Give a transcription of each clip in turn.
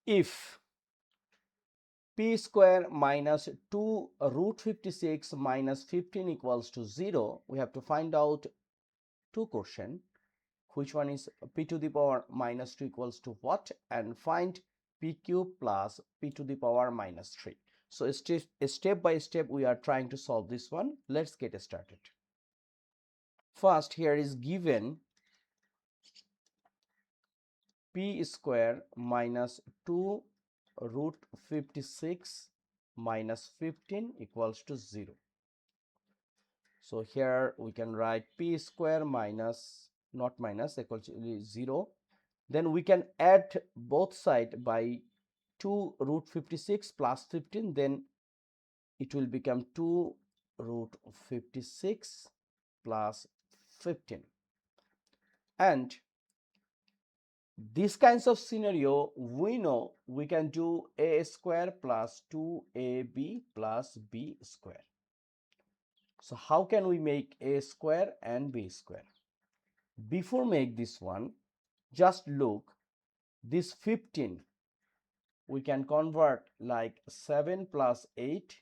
If p square minus 2 root 56 minus 15 equals to 0, we have to find out two questions. Which one is p to the power minus 2 equals to what, and find p cube plus p to the power minus 3. So step by step we are trying to solve this one. Let's get started. First, here is given p square minus 2 root 56 minus 15 equals to 0. So here we can write p square minus, not minus, equals to 0. Then we can add both sides by 2 root 56 plus 15, then it will become 2 root 56 plus 15. And these kinds of scenario, we know we can do a square plus 2ab plus b square. So how can we make a square and b square? Before make this one, just look, this 15 we can convert like 7 plus 8,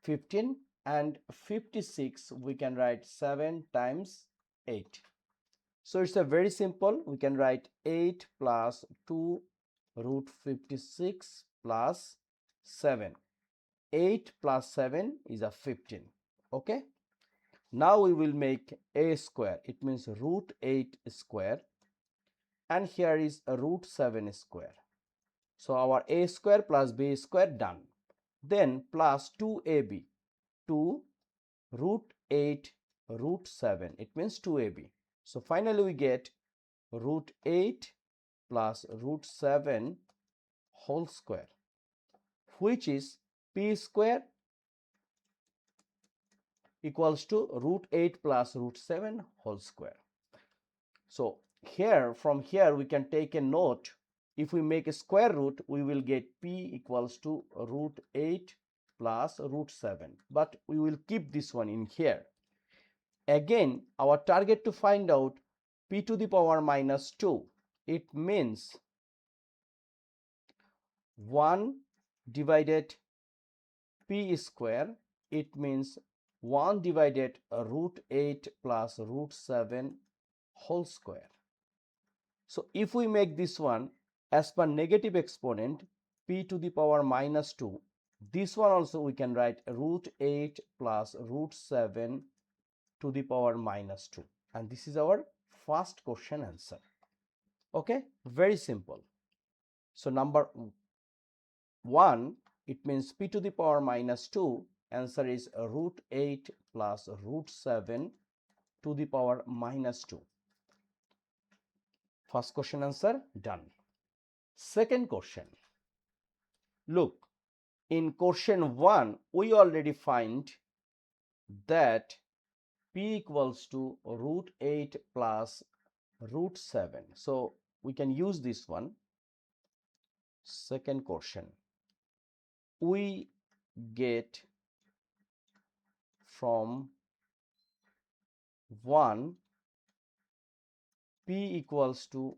15, and 56 we can write 7 times 8. So it's a very simple, we can write 8 plus 2 root 56 plus 7. 8 plus 7 is a 15. Okay, now we will make a square, it means root 8 square, and here is a root 7 square. So our a square plus b square done. Then plus 2ab, 2 root 8 root 7, it means 2ab. So finally we get root 8 plus root 7 whole square, which is p square equals to root 8 plus root 7 whole square. So here, from here we can take a note. If we make a square root, we will get p equals to root 8 plus root 7, but we will keep this one in here. Again, our target to find out p to the power minus 2, it means 1 divided p square, it means 1 divided root 8 plus root 7 whole square. So if we make this one as per negative exponent, p to the power minus 2, this one also we can write root 8 plus root 7 to the power minus 2, and this is our first question answer. Okay, very simple. So number 1, it means p to the power minus 2, answer is root 8 plus root 7 to the power minus 2. First question answer done. Second question. Look, in question 1, we already find that p equals to root 8 plus root 7. So we can use this one. Second question. We get from 1 p equals to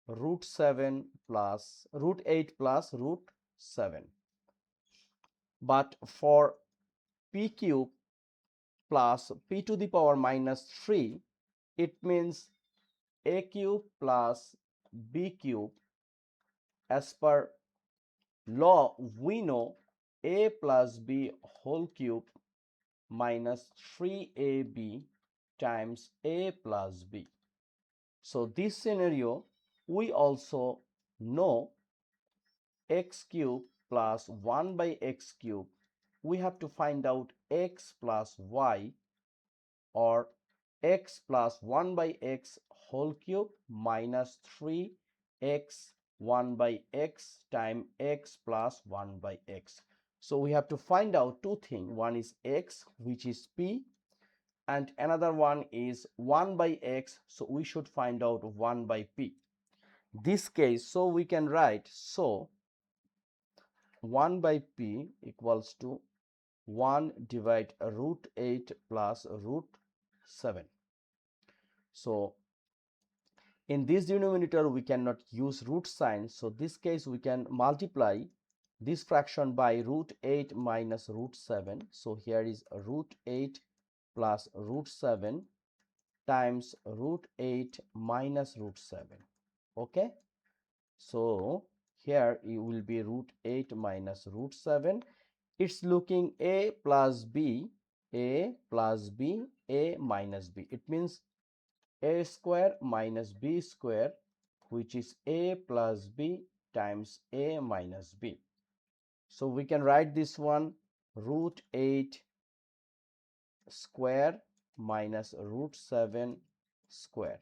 root 7 plus root 8 plus root 7. But for p cube plus p to the power minus 3, it means a cube plus b cube. As per law, we know a plus b whole cube minus 3ab times a plus b. So this scenario, we also know x cube plus 1 by x cube. We have to find out x plus y, or x plus 1 by x whole cube minus 3x 1 by x times x plus 1 by x. So we have to find out two things. One is x, which is p, and another one is 1 by x, so we should find out 1 by p. This case, so we can write, so 1 by p equals to 1 divide root 8 plus root 7. So In this denominator we cannot use root sign, so this case we can multiply this fraction by root 8 minus root 7. So here is root 8 plus root 7 times root 8 minus root 7. Okay, so here it will be root 8 minus root 7. It's looking a plus b, a plus b, a minus b. It means a square minus b square, which is a plus b times a minus b. So we can write this one root 8 square minus root 7 square.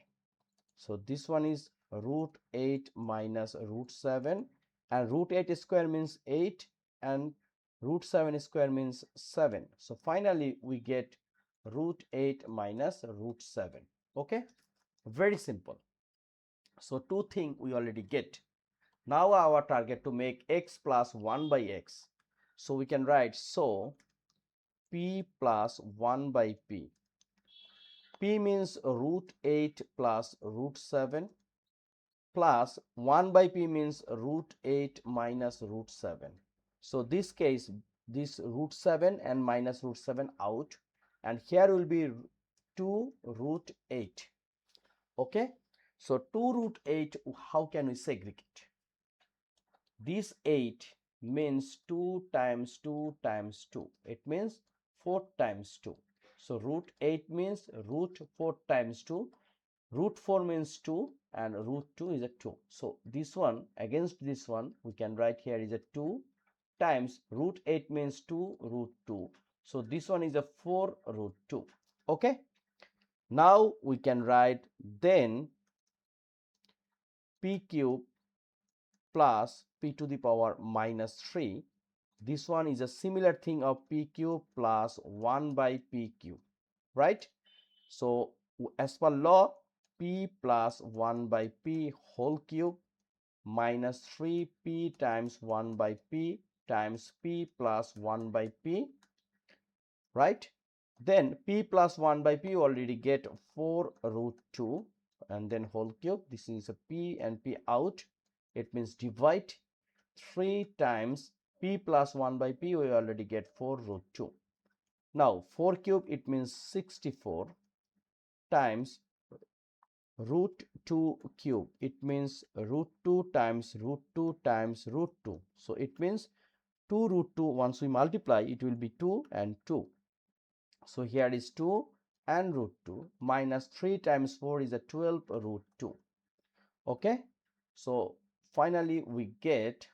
So this one is root 8 minus root 7, and root 8 square means 8 and root 7 square means 7. So finally we get root 8 minus root 7. Okay, very simple. So two things we already get. Now our target to make x plus 1 by x. So we can write, so p plus 1 by p. P means root 8 plus root 7 plus 1 by p means root 8 minus root 7. So this case, this root 7 and minus root 7 out, and here will be 2 root 8. Okay, so 2 root 8, how can we segregate? This 8 means 2 times 2 times 2. It means 4 times 2. So root 8 means root 4 times 2. Root 4 means 2 and root 2 is a 2. So this one against this one we can write here is a 2 times root 8 means 2 root 2. So this one is a 4 root 2. Okay. Now we can write then p cube plus p to the power minus 3. This one is a similar thing of p cube plus 1 by p cube, right? So as per law, p plus 1 by p whole cube minus 3p times 1 by p times p plus 1 by p, right? Then p plus 1 by p already get 4 root 2 and then whole cube. This is a p and p out. It means divide 3 times p plus 1 by p, we already get 4 root 2. Now 4 cube, it means 64 times root 2 cube. It means root 2 times root 2 times root 2. So it means 2 root 2. Once we multiply, it will be 2 and 2. So here is 2 and root 2 minus 3 times 4 is a 12 root 2. Okay. So finally we get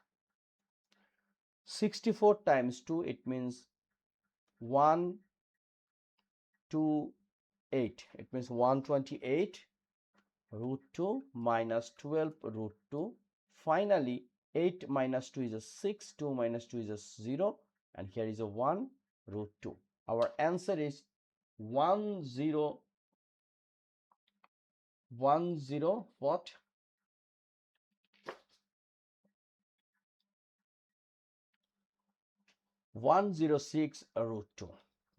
64 times 2. It means 128. It means 128 root 2 minus 12 root 2. Finally 8 minus 2 is a 6, 2 minus 2 is a 0, and here is a 1 root 2. Our answer is 10 what? 106 root 2.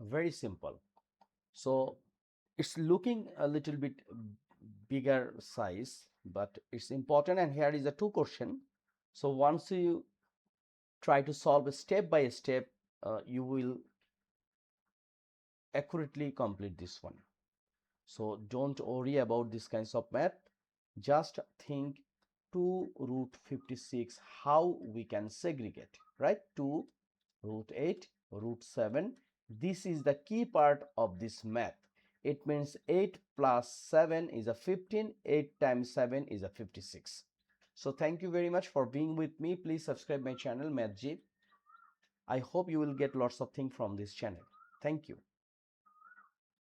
Very simple. So it's looking a little bit bigger size, but it's important, and here is a 2 question. So once you try to solve a step by step, you will accurately complete this one. So don't worry about this kinds of math. Just think 2 root 56, how we can segregate, right? 2 root 8 root 7. This is the key part of this math. It means 8 plus 7 is a 15. 8 times 7 is a 56. So thank you very much for being with me. Please subscribe my channel MathJip. I hope you will get lots of things from this channel. Thank you.